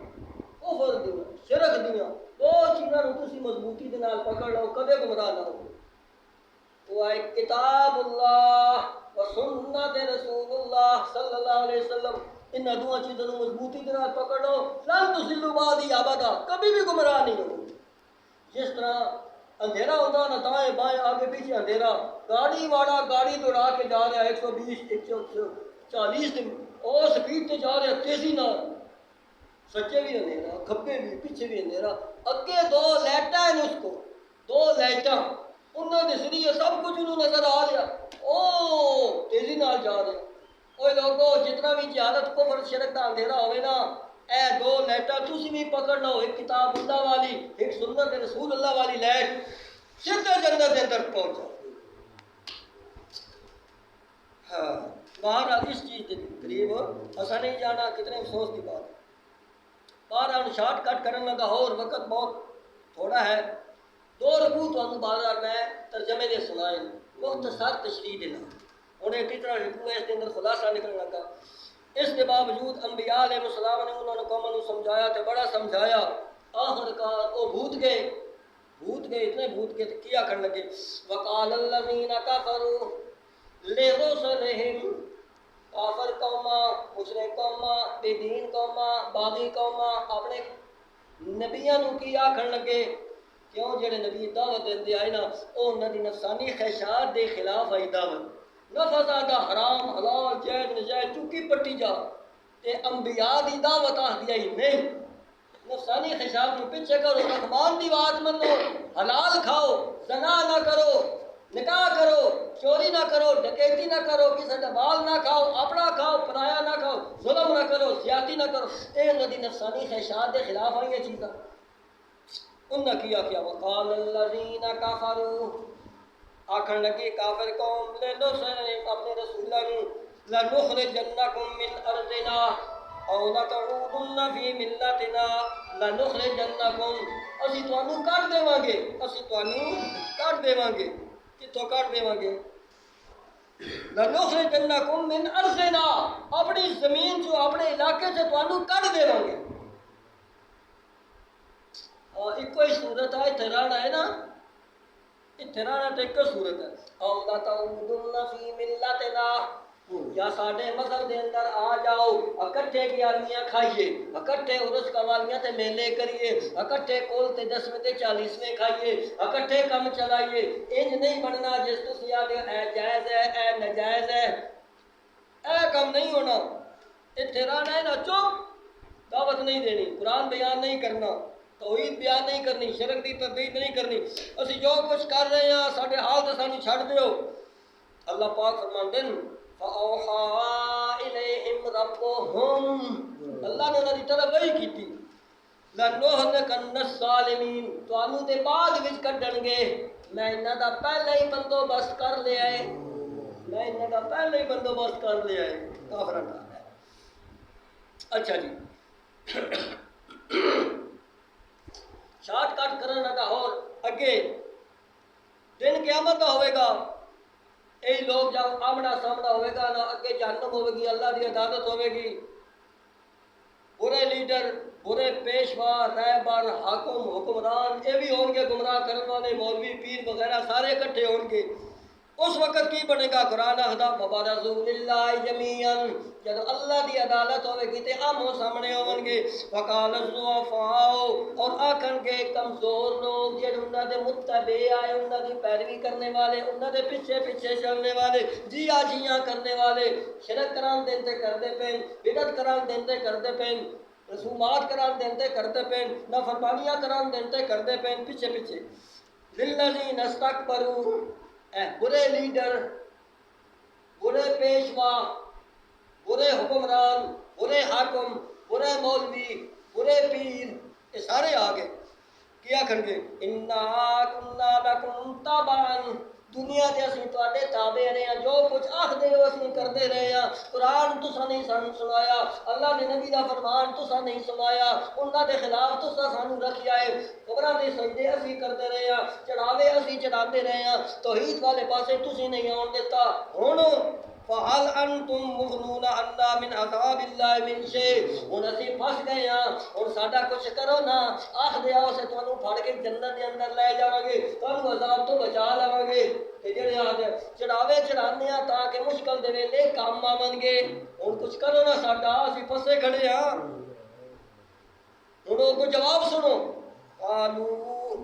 کفر دیاں شرک دیاں دو چیزاں نوں تسی مضبوطی دے نال پکڑ لو کدے گمراہ نہ ہو وہ ہے کتاب اللہ و سنت رسول اللہ صلی اللہ علیہ وسلم ان دو چیزوں کو مضبوطی کے ساتھ پکڑ لو لن تضلوا بعدی ابدا کبھی بھی گمراہ نہیں ہو جس طرح اندھیرا ہوتا نا دائیں بائیں آگے پیچھے اندھیرا گاڑی والا گاڑی دوڑا کے جا رہا ہے 120 140 اور سپیڈ سے جا رہا ہے تیزی نہ سچے بھی اندھیرا کھبے بھی پیچھے بھی اندھیرا اگے دو لائٹاں ہیں اس کو دو لائٹاں انہوں نے ذریعے سب کچھ انہوں نظر آ رہا او تیزی نال جا رہے اوے لوگو جتنا بھی جہالت کفر شرک دا اندھیرا ہوئے نا اے دو لائٹاں تسی بھی پکڑ لو ایک کتاب اللہ والی ایک سنت رسول اللہ والی لائٹ سیدھے جنت دے اندر پہنچ جاؤ ہاں باہر اس چیز کے قریب ایسا نہیں جانا کتنے افسوس کی بات باہر ہم شارٹ کٹ کرنے لگا اور وقت بہت تھوڑا ہے دو رکوع تو ہم بار میں ترجمے دے سنائیں مختصر تشریح دینا انہیں کتنا رکوع ہے اس کے اندر خلاصہ نکلنے لگا اس کے باوجود انبیاء علیہ السلام نے انہوں نے قوم کو سمجھایا تو بڑا سمجھایا آخر کار وہ بھوت گئے اتنے بھوت گئے کیا کرنے لگے وقال الذین کفروا لرسلہم کافر قوما مشرک قوما بے دین قوما باغی قوما اپنے نبیاں نو کی آکھن لگے کیوں جڑے نبی دعوت دیندے آئے نا او انہاں دی نفسانی خواہشات دے خلاف آئی دعوت نفع زیادہ حرام حلال جائز نجائز چکی پٹی جا تے انبیاء دی دعوت آخدی آئی نہیں نفسانی خواہشات نو پیچھے کرو رحمان دی بات منو حلال کھاؤ زنا نہ کرو نکاح کرو چوری نہ کرو ڈکیتی نہ کرو کسی کا مال نہ کھاؤ اپنا کھاؤ پرایا نہ کھاؤ ظلم نہ کرو زیادتی نہ کرو اے انہاں دی نفسانی خواہشات دے خلاف آئی یہ چیزاں انہاں کیا وقال الذین کفروا آکھن لگے کافر قوم لنخرجنکم اپنے رسولاں نو لنخرجنکم من ارضنا او لتعودن فی ملتنا لنخرجنکم اسی تانوں کڈ دیواں گے کتوں کڈ دیواں گے لنخرجنکم من ارضنا اپنی زمین جو اپنے علاقے سے تانوں کڈ دیواں گے ایک ہی صورت ہے اتھرانا ہے نا اتھرانا تو ایک صورت ہے او لتعودن فی ملتنا یا ساڈے مذہب دے اندر آ جاؤ اکٹھے گیارہویں کھائیے اکٹھے عرس قوالیاں تے میلے کریے اکٹھے کول تے 10ویں تے 40ویں کھائیے اکٹھے کم چلائیے انج نہیں بننا جس تسی آدھے اے جائز ہے اے نجائز ہے اے کم نہیں ہونا اتھرانا ہے نا چپ دعوت نہیں دینی قرآن بیان نہیں کرنا توحید بیان نہیں کرنی شرک دی تردید نہیں کرنی اسی جو کچھ کر رہے ہیں ساڈے حال تے سانو چھڈ دیو اللہ پاک فرماندے ہیں فَأَوْحَىٰ إِلَيْهِمْ رَبُّهُمْ اللہ نے انہاں دی طرف وحی کیتی لَنُهْلِكَنَّ الظَّالِمِينَ تانوں دے بعد وچ کڈن گے میں انہاں دا پہلے ہی بندوبست کر لیا ہے کافراں دا اچھا جی شارٹ کٹ کرنے لگا اور اگے دن قیامت کا ہوئے گا یہی لوگ جب آمنا سامنا ہوئے گا نا اگے جہنم ہوئے گی اللہ دی عدالت ہوئے گی برے لیڈر برے پیشوا رہبر حاکم حکمران یہ بھی ہوں گے گمراہ کرنے والے مولوی پیر وغیرہ سارے اکٹھے ہوں گے اس وقت کی بنے گا قرآن اخدا مبارزو للہ جمیعاً جب اللہ دی عدالت ہوئے گی تے آمو سامنے ہوں گے وقال الضعفاء اور آکھن گے کمزور لوگ جن انہاں دے متبع آئے انہاں دی پیروی کرنے والے انہاں دے پیچھے پیچھے چلنے والے جیا جیاں کرنے والے شرک کران دیندے کردے پین بدعت کران دیندے کردے پین رسومات کران دیندے کردے پین نافرمانیاں کران دیندے کردے پین پیچھے پیچھے للذین استکبروا برے لیڈر برے پیشوا برے حکمران برے حاکم برے مولوی برے پیر یہ سارے آگے کیا کر گے انا کننا لکم تبعا دنیا تے اسی تواڈے تابع رہے ہیں، جو کچھ آکھدے ہو اسی کردے رہے ہیں۔ قرآن تساں نہیں سانو سنایا، اللہ دے نبی دا فرمان تساں نہیں سنایا، انہاں دے خلاف تساں سانو رکھیا ہے، قبراں دے سجدے اسی کردے رہے ہیں، چڑھاوے اسی چڑھاندے رہے ہیں، توحید والے پاسے تسی نہیں آن دیتا۔ ہن فَهَلْ أَنْتُمْ مُغْنُونَ عَنَّا مِنْ عَذَابِ اللَّهِ مِنْ شَيْءٍ، ہن اسی پھس گئے ہاں، ہن ساڈا کچھ کرو نا، آکھ دیا اسے تانوں پھڑ کے جنت دے اندر لے جاواں گے، تانوں عذاب تو بچا لواں گے۔ تے جڑے آدھے چڑھاوے چڑھانے ہاں تاکہ مشکل دے ویلے کام آون گے، ہن کچھ کرو نا ساڈا، اسی پھسے کھڑے ہاں۔ ہن کو جواب سنو، قالوا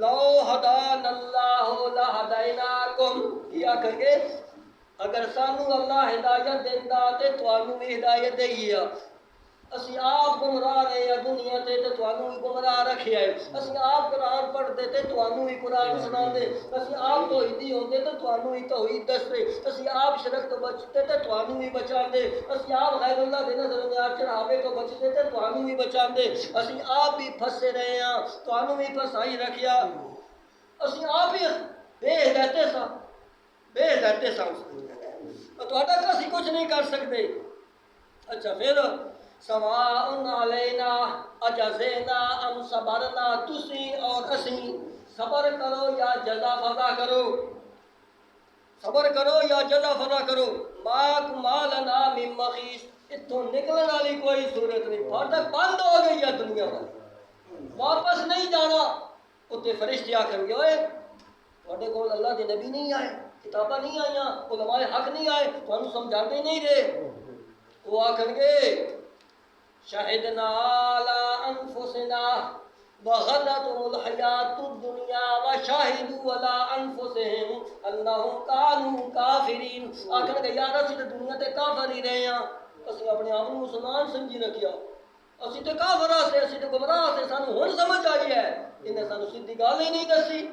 لو ہدانا اللہ لہدیناکم، کیا کر کے اگر سانو اللہ ہدایت دیندا تے تانوں بھی ہدایت دئی ہے، اسی آپ گمراہ رہے ہیں دنیا تے تے تانوں بھی گمراہ رکھیا ہے، اسی آپ قرآن پڑھتے تے تانوں بھی قرآن سناندے، اسی آپ توحیدی ہوندے تے تانوں بھی توحید دستے، اسی آپ شرک تو بچتے تے تانوں بھی بچاندے، اسی آپ غیر اللہ دے نظر میں چڑھاوے تو بچتے تے تانوں بھی بچاندے، اسی آپ بھی پھسے رہے ہیں، تانوں بھی پھسائی رکھیا، اسی آپ ہی بے ہدایت سا، بے ہدایت سا، تہاڈا اسی کچھ نہیں کر سکتے۔ اچھا پھر سواء علینا اجزینا ام صبرنا، تسی اور اسی صبر کرو یا جزا فضا کرو، صبر کرو یا جزا فضا کرو، ما لنا من محیص، اتوں نکلنے والی کوئی صورت نہیں، پھاٹک بند ہو گئی ہے دنیا میں، واپس نہیں جانا۔ اتنے فرشتے آکھن گے اوئے تواڈے کول اللہ دے نبی نہیں آئے، کتاباں نہیں آئیاں، علماء حق نہیں آئے، تانوں سمجھاندے نہیں رہے، وہ آکھن گے شہدنا علی انفسنا وغرتهم الحیات الدنیا وشاہدوا علی انفسہم انہم کانوا کافرین، آکھن گے یار اسی تے دنیا تے کافر ہی رہے ہیں، اسی اپنے آپ کو مسلمان سمجھی رکھیا، اسی تے کافر سے، اسی تے گمراہ سے، سانو ہن سمجھ آئی ہے، انہیں سانو سیدھی گل ہی نہیں دسی،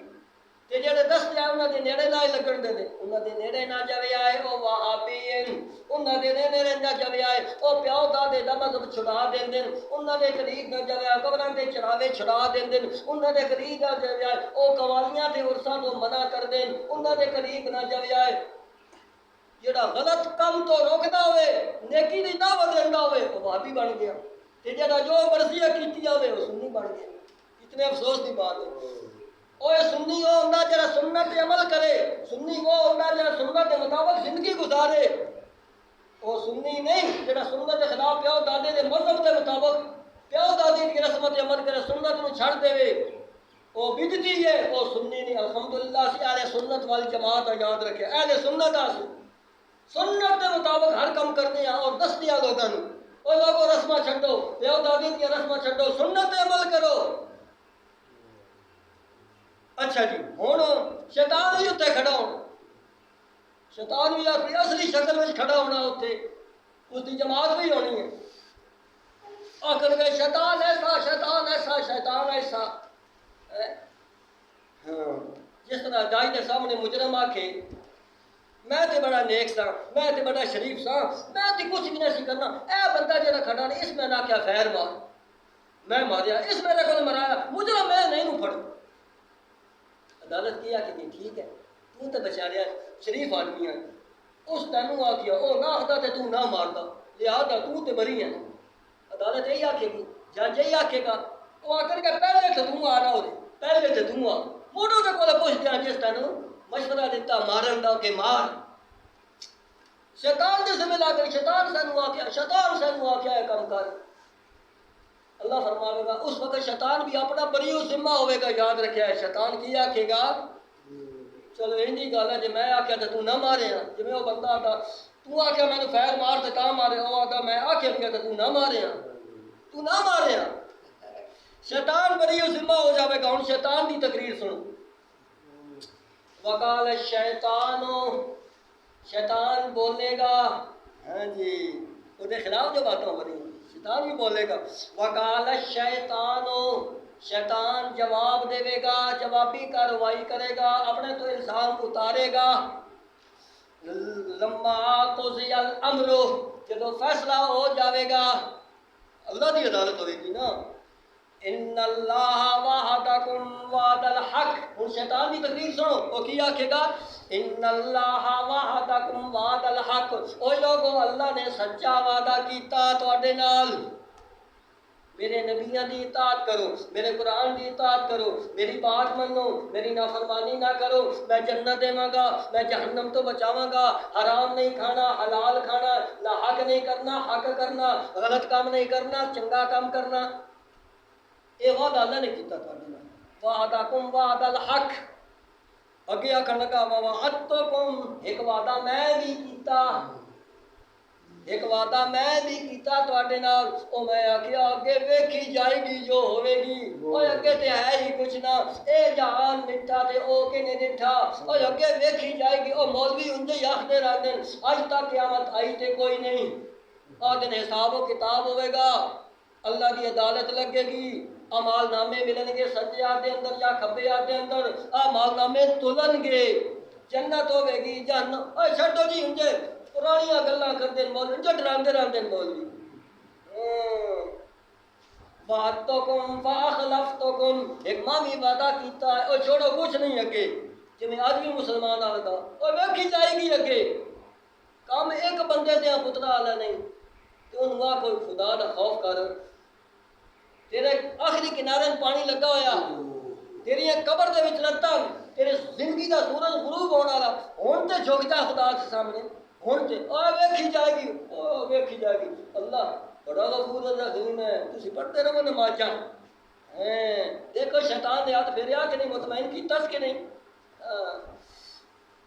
تے جڑے دستے آئے انہاں دے نیڑے نہ لگن دے، انہاں دے نیڑے نہ جاوے آئے او وہابین، انہاں دے نیڑے نہ جاوے آئے او پیو دادے دا مذہب چھڑا دیندے، انہاں دے قریب نہ جاوے آئے قبراں دے چڑھاوے چھڑا دیندے، انہاں دے قریب نہ جاوے آئے او قوالیاں تے عرساں تو منع کر دین، انہاں دے قریب نہ جاوے آئے جڑا غلط کام تو روکدا ہوئے نیکی دی دعوت دیندا ہوئے وہ وہابی بن گیا، تے جڑا جو مرضی کیتی جاوے وہ سنی بن گیا۔ کتنے افسوس دی بات ہے، اوے سنی وہ ہوندا جڑا سنت پہ عمل کرے، سنی وہ ہوندا جڑا سنت کے مطابق زندگی گزارے، وہ سنی نہیں جڑا سنت کے خلاف پیو دادے دے مذہب کے مطابق پیو دادی کی رسمت عمل کرے، سنت نو چھڑ دے، وہ بدعتی ہے، وہ سنی نہیں۔ الحمدللہ سے اہل سنت والی جماعت یاد رکھے، اہل سنت سے سنت کے مطابق ہر کام کرتے ہیں اور دس دیا لوگوں نے، وہ لوگوں رسمہ چھڈو، پیو دادی کی رسمہ چھڈو، سنت پہ عمل کرو۔ اچھا جی ہوں شیطان بھی اتنے کھڑا ہونا، شیطان بھی اپنی اصلی شکل میں کھڑا ہونا، اتنے اس کی جماعت بھی ہونی ہے، آخر گئے شیطان ایسا شیطان ایسا شیطان ایسا، ہاں جس طرح دائی کے سامنے مجرم آکھے میں تے بڑا نیک سا، میں تے بڑا شریف سا، میں تے کچھ بھی نہیں سی کرنا، اے بندہ جڑا کھڑا نہیں اس میں نہ کیا خیر مار، میں ماریا اس میرے کو مرایا، مجرم میں نہیں پھڑ، عدالت کیا کہ نہیں ٹھیک ہے تو بچاریا شریف آدمی ہے، اس تینوں آکھیا او نہ آخدا تے تو نہ ماردا، لہذا تو تے بری ہے، عدالت یہی آکھے گی، جج یہی آکھے گا، وہ آکھن گے پہلے تے تو آ رہا ہو، پہلے تے تو آ، موڑوں کے کول پوچھ دیا جس تینوں مشورہ دیتا مارن دا کہ مار، شیطان دے ذمہ لا کر شیطان سانو آکھیا، شیطان سانو آکھیا ہے کام کر، اللہ فرماوے گا اس وقت شیطان بھی اپنا بری ذمہ ہوئے گا، یاد رکھیا ہے شیطان کی آکھے گا چلو اینی گل ہے جی میں آکھیا تو نہ مارے ہاں، جی میں وہ بندہ آتا تو آکھیا میں نے فیر مار تے تا مارے، وہ آتا میں آکھیا کیا تو نہ مارے ہاں، تو نہ مارے ہاں، شیطان بری ذمہ ہو جاوے گا۔ ہن شیطان دی تقریر سنو، وقال الشیطان، شیطان بولے گا، ہاں جی وہ دے خلاف جو باتیں ہو رہی ہیں شیطان بھی بولے گا، وقال الشیطان، شیطان جواب دے گا، جوابی کارروائی کرے گا، اپنے تو الزام اتارے گا، لما قضی الامر، جب فیصلہ ہو جاوے گا، اللہ دی عدالت ہوئے گی نا، ان اللہ وعدکم وعد الحق. ہوں شیطان کی تقریر سنو، وہ کی آکھے گا؟ ان اللہ وعدکم وعد الحق. او لوگو اللہ نے سچا وعدہ کیتا تواڈے نال. میرے نبیوں کی اطاعت کرو، میرے قرآن کی اطاعت کرو، میری بات منو، میری نافرمانی نہ کرو، میں جنت دے گا، میں جہنم تو بچاواں گا. حرام نہیں کھانا، حلال کھانا، نہ حق نہیں کرنا، حق کرنا، غلط کام نہیں کرنا، چنگا کام کرنا. یہ وعدہ اللہ نے کیتا تھوڑے نال. وعدکم وعد الحق. اگے آکھن لگا ووعدتکم، ایک وعدہ میں بھی کیتا، ایک وعدہ میں بھی کیتا تواڈے نال. او میں آکھیا اگے ویکھی جائے گی جو ہوے گی. اوے اگے تے ہے ہی کچھ نہ، اے جہان مٹھا تے او کنے ڈٹھا. اوے اگے ویکھی جائے گی. او مولوی اونجے ہی آکھدے رہندے اج تک قیامت آئی تے کوئی نہیں. آدن حساب و کتاب ہوئے گا، اللہ کی عدالت لگے گی، اعمال نامے ملن گے سجے ہاتھ دے اندر یا کھبے ہاتھ دے اندر. اعمال نامے تلن گے، جنت ہوے گی، جہنم. اوے چھڈو جی اونجے پرانیاں گلاں کردے مولوی، جو ڈراندے رہندے مولوی. وعدتکم فاخلفتکم، ایک ماں بھی وعدہ کیتا ہے. او چھوڑو کچھ نہیں اگے، جویں آج بھی مسلمان آلدا او ویکھی جائے گی اگے. کام ایک بندے دے پترا والا نہیں تے انہوں آ کوئی خدا دا خوف کر. تیرے آخری کنارے پانی لگا ہویا، تیری قبر دے وچ لتاں، تیرے زندگی دا سورج غروب ہونے والا. ہن تے جھک جا خدا دے سامنے، ہن تے او ویکھی جائے گی، او ویکھی جائے گی. اللہ بڑا غفور رحیم ہے. تسی پڑھتے رہو نمازاں. دیکھو شیطان نے ہاتھ پھیریا کہ نہیں، مطمئن کی تس کہ نہیں.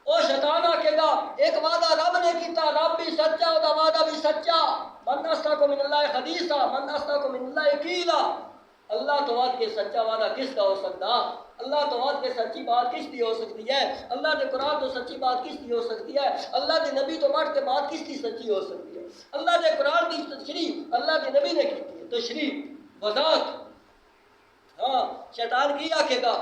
او شیطان آکھے گا ایک وعدہ رب نے کیتا، رب بھی سچا، او دا وعدہ بھی سچا. من اصدق من اللہ حدیثا، من اصدق من اللہ قیلا. اللہ تو وعد کے سچا وعدہ کس کا ہو سکتا؟ اللہ تو وعد کے سچی بات کس کی ہو سکتی ہے؟ اللہ کے قرآن تو سچی بات کس کی ہو سکتی ہے؟ اللہ کے نبی تو وعد کے بات کس کی سچی ہو سکتی ہے؟ اللہ کے قرآن کی تشریح اللہ کے نبی نے کی ہے، تشریح وضاحت. ہاں شیطان کی آکھے گا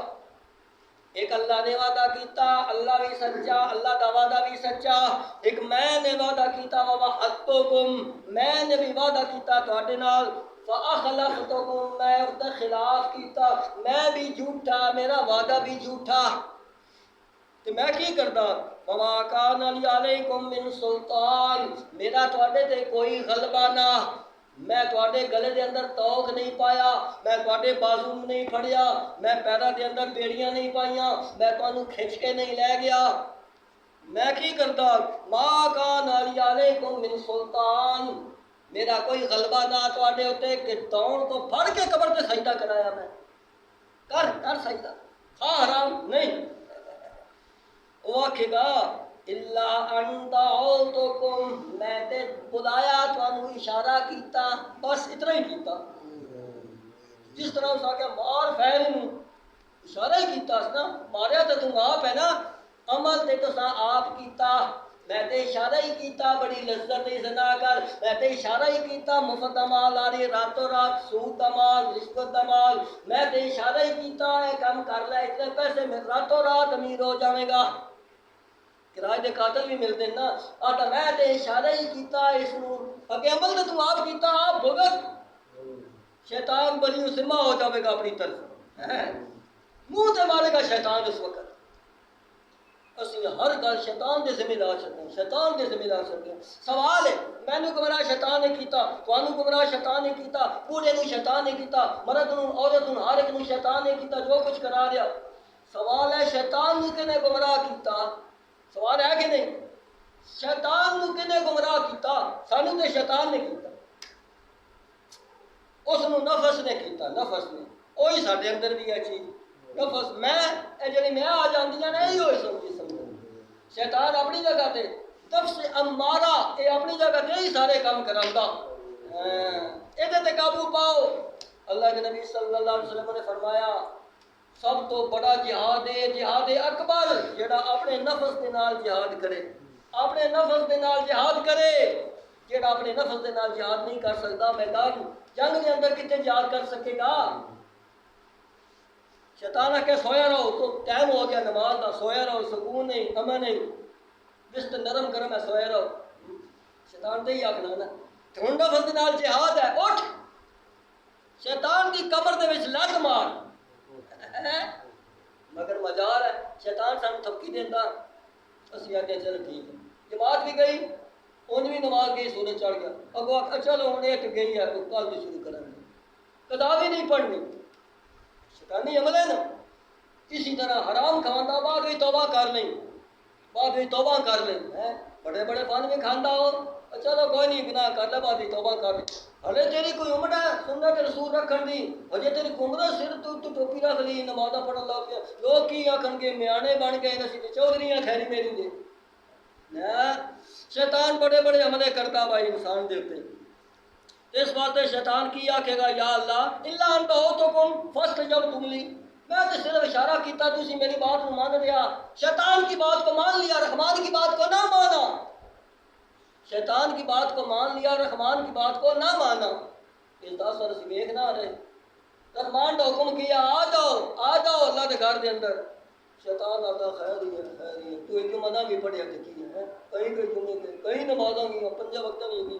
ایک اللہ نے وعدہ کیتا، اللہ بھی سچا، اللہ کا وعدہ بھی سچا. ایک میں نے وعدہ کیتا ووعدتکم، میں نے بھی وعدہ کیتا تواڈے نال. فاخلفتکم، میں اس دا خلاف کیتا، میں بھی جھوٹا، میرا وعدہ بھی جھوٹا. تو میں کی کردا؟ وما کان علی علیکم من سلطان، میرا تواڈے تے کوئی غلبہ نہ. میں تواڈے گلے دے اندر توق نہیں پایا، میں تواڈے بازو نہیں پھڑیا، میں پیراں دے اندر بیڑیاں نہیں پائیاں، میں تانوں کھچ کے نہیں لے گیا. میں کی کردا؟ ما کان علی علیکم من سلطان، میرا کوئی غلبہ نہ تواڈے اوتے کہ دوڑ تو پھڑ کے قبر تے سجدہ کرایا. میں کر سجدہ، حرام نہیں. وہ آکھے گا اللہ ان دعوتکم، میں تے بلایا تانوں اشارہ کیتا، بس اتنا ہی کیتا. جس طرح اس آکھیا مار فعل نوں، اشارہ ہی کیتا اس نا، ماریا تے تم آپ ہے نا، عمل تے تساں آپ کیتا. میں تے اشارہ ہی کیتا بڑی لذت زنا کر، میں تے اشارہ ہی کیتا مفت مال آ رہی راتوں رات، سود دا مال، رشوت دا مال. میں تے اشارہ ہی کیتا ہے کام کر لے اتنے پیسے میں راتوں رات امیر ہو جاویں گا. کرائے دے قاتل بھی ملتے ہیں نا. آتا میں تے اشارہ ہی کیتا اس نو، اگے عمل تے تو آپ کیتا، آپ بھگت. شیطان بلی اسما ہو جاوے گا اپنی طرف، منہ تے مارے گا شیطان اس وقت. اسی ہر گل شیطان دے ذمہ لا چھڈے، شیطان دے ذمہ لا چھڈے. سوال ہے مینوں گمراہ شیطان نے کیتا، تانوں گمراہ شیطان نے کیتا، بوڑھے نوں شیطان نے کیتا، مرد نوں عورت نوں ہر ایک نوں شیطان نے کیتا، جو کچھ کرا رہا. سوال ہے شیطان نوں کنے گمراہ کیتا؟ سوال ہے کہ نہیں؟ شیطان نوں کنے گمراہ کیتا؟ سانوں تے شیطان نے کیتا، اس نوں نفس نے کیتا. نفس نے وہی ساڈے اندر بھی ہے چیز نفس. میں اے جڑی میں آ جاندیاں نے یہی ہوئے سمجھی سمجھ. شیطان اپنی جگہ تے، نفس امارہ اے اپنی جگہ تے ہی سارے کام کراندا. ایدے تے قابو پاؤ. اللہ کے نبی صلی اللہ علیہ وسلم نے فرمایا سب تو بڑا جہاد ہے جہاد اکبر، جڑا اپنے نفس دے نال جہاد کرے. اپنے نفس دے نال جہاد کرے. جڑا اپنے نفس دے نال جہاد نہیں کر سکتا میدان جنگ دے اندر کتے جہاد کر سکے گا؟ شیطان آ کے سویا رہو تو ٹائم ہو گیا نماز دا، سویا رہو، سکون نہیں، امن نہیں، بست نرم گرم ہے، سویا رہو. شیطان تے ہی آکھنا نا ہن نفس دے نال جہاد ہے، اٹھ. شیطان دی قبر دے وچ لت مار مگر مجال ہے شیطان سانو تھپکی دیندا اسی آگے چل ٹھیک ہے جماعت بھی گئی اون بھی نماز گئی سورج چڑھ گیا اگو چلو ہن ایک گئی ہے وہ کل بھی شروع کریں گے کدا بھی نہیں پڑھنی شیطانی عمل ہے نا اسی طرح حرام کھاندا بعد بھی توبہ کر لیں بعد بھی توبہ کر لیں بڑے بڑے فن میں کھاندا ہو چلو کوئی نہیں گناہ کر لے بعد بھی توبہ کر لیں ہلے تیری کوئی عمر ہے سنت رسول رکھن دی ہجے تیری عمر سر تو ٹوپی رکھ لی نمازاں پڑھن لگ پیا لوگ کی آکھن گے میانے بن گئے اسی تے چودھریاں خیری میری دے نہ شیطان بڑے بڑے عملے کرتا بھائی انسان دے اوپر اس واسطے شیطان کی آکھے گا یا اللہ الا ان دعوتکم فاستجبتم لی میں تو صرف اشارہ کیتا تسی میری بات کو مان لیا شیطان کی بات کو مان لیا رحمان کی بات کو نہ مانا شیطان کی بات کو مان لیا رحمان کی بات کو نہ مانا اس 10 سال سے دیکھ نہ رہے رحمان نے حکم کیا آ جاؤ اللہ کے گھر دے اندر شیطان آتا خیر ہی ہے تو ایک منع بھی پڑھیا کی ہے کہیں کوئی جمعے کہیں نمازاں گئی پنجہ وقت نہیں گئی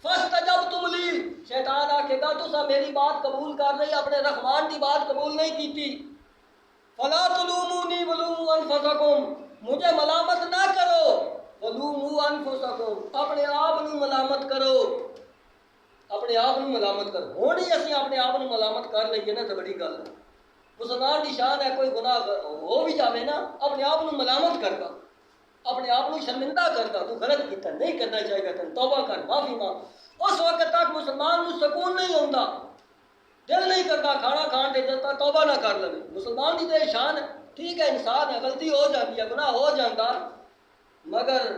فاستجبتم لی شیطان آکھے گا تسا میری بات قبول کر رہی اپنے رحمان کی بات قبول نہیں کی تھی فلا تلومونی ولوموا انفسکم مجھے ملامت نہ کرو ولوموا انفسکم اپنے آپ نو ملامت کرو اپنے آپ نو ملامت کرو ہوں ہی اسی اپنے آپ نو ملامت کر لئیے نا تو بڑی گل ہے مسلمان کی شان ہے کوئی گناہ ہو بھی جاوے نا اپنے آپ نو ملامت کرتا اپنے آپ کو شرمندہ کرتا تو غلط کیتا نہیں کرنا چاہیے گا توبہ کر معافی مانگ اس وقت تک مسلمان کو سکون نہیں ہوتا دل نہیں کرتا کھانا کھان دے دیتا توبہ نہ کر لے مسلمان کی تو شان ہے ٹھیک ہے انسان ہے غلطی ہو جاتی ہے گناہ ہو جاتا مگر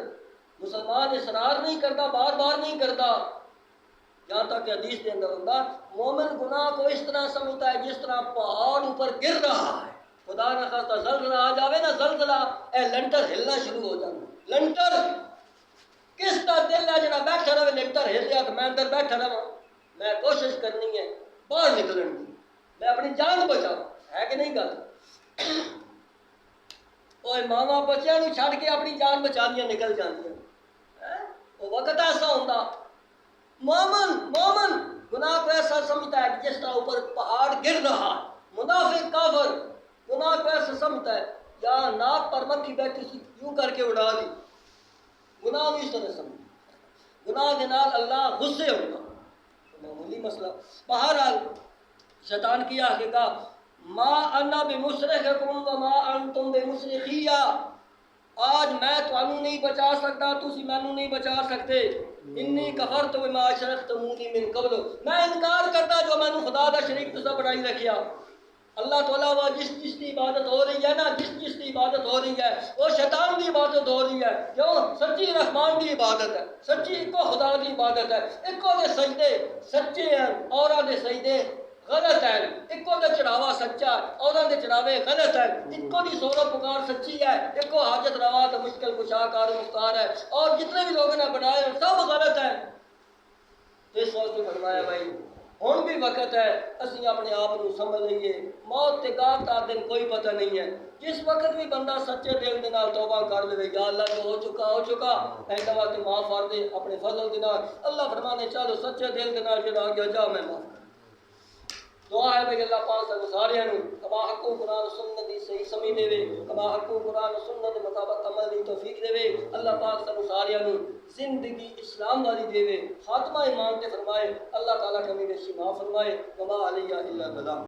مسلمان اصرار نہیں کرتا بار بار نہیں کرتا یہاں تک کہ حدیث کے اندر ہوتا مومن گناہ کو اس طرح سمجھتا ہے جس طرح پہاڑ اوپر گر رہا ہے خدا نہ خواستہ زلزلہ آ جاوے نا زلزلہ لنٹر ہلنا شروع ہو جانا لنٹر کس کا دل ہے جنا بیٹھا رہے لنٹر ہل گیا تو میں اندر بیٹھا رہا میں کوشش کرنی ہے باہر نکلن کی میں اپنی جان بچاؤں ہے کہ نہیں گل اوے ماما بچیاں نو چھڈ کے اپنی جان بچانیاں نکل جاندیاں وہ وقت ایسا ہوتا مومن گناہ کو ایسا سمجھتا ہے کہ جس طرح اوپر پہاڑ گر رہا منافق کافر گناہ کو ایسا سمجھتا ہے یا ناک پر مکھی بیٹھی سی یوں کر کے اڑا دی گناہ بھی اس طرح سمجھ گناہ کے نال اللہ غصے ہوگا معمولی مسئلہ بہرحال شیطان کیا کہ کہا ما انا بمصرخکم وما انتم بمصرخیہ آج میں تانوں نہیں بچا سکتا تسی مینوں نہیں بچا سکتے انی کفرت بما اشرکتمونی من قبل میں انکار کرتا جو مینوں خدا دا شریک تسا بنائی رکھیا اللہ تعالیٰ وہ جس کی عبادت ہو رہی ہے نا جس کی عبادت ہو رہی ہے وہ شیطان کی عبادت ہو رہی ہے کیوں سچی رحمان کی عبادت ہے سچی ایک خدا کی عبادت ہے ایک دے سجدے سچے ہیں اور دے سجدے غلط ہے ایک دے چڑھاوا سچا اور دے چڑھاوے غلط ہے ایک دی سورہ پکار سچی ہے ایک حاجت روا تو مشکل کشا کار مختار ہے اور جتنے بھی لوگوں نے بنائے سب غلط ہے اس وقت فرمایا بھائی ہن بھی وقت ہے اسی اپنے آپ کو سمجھ لئیے موت تے گاہ تا دن کوئی پتہ نہیں ہے جس وقت بھی بندہ سچے دل دے نال توبہ کر لے یا اللہ جو ہو چکا اے دوا تے معاف کر دے اپنے فضل دے نال اللہ فرمانے چلو سچے دل دے نال جڑا گیا جا میں معاف دعا ہے کہ اللہ پاک سب سارے نوں کما حق قرآن سنت دی صحیح سمجھ دے کما حق قرآن سنت دے مطابق عمل دی توفیق دے اللہ پاک سب سارے نوں زندگی اسلام والی دے خاتمہ ایمان تے فرمائے اللہ تعالیٰ کمی بیشی معاف فرمائے وما علیہ الا البلاغ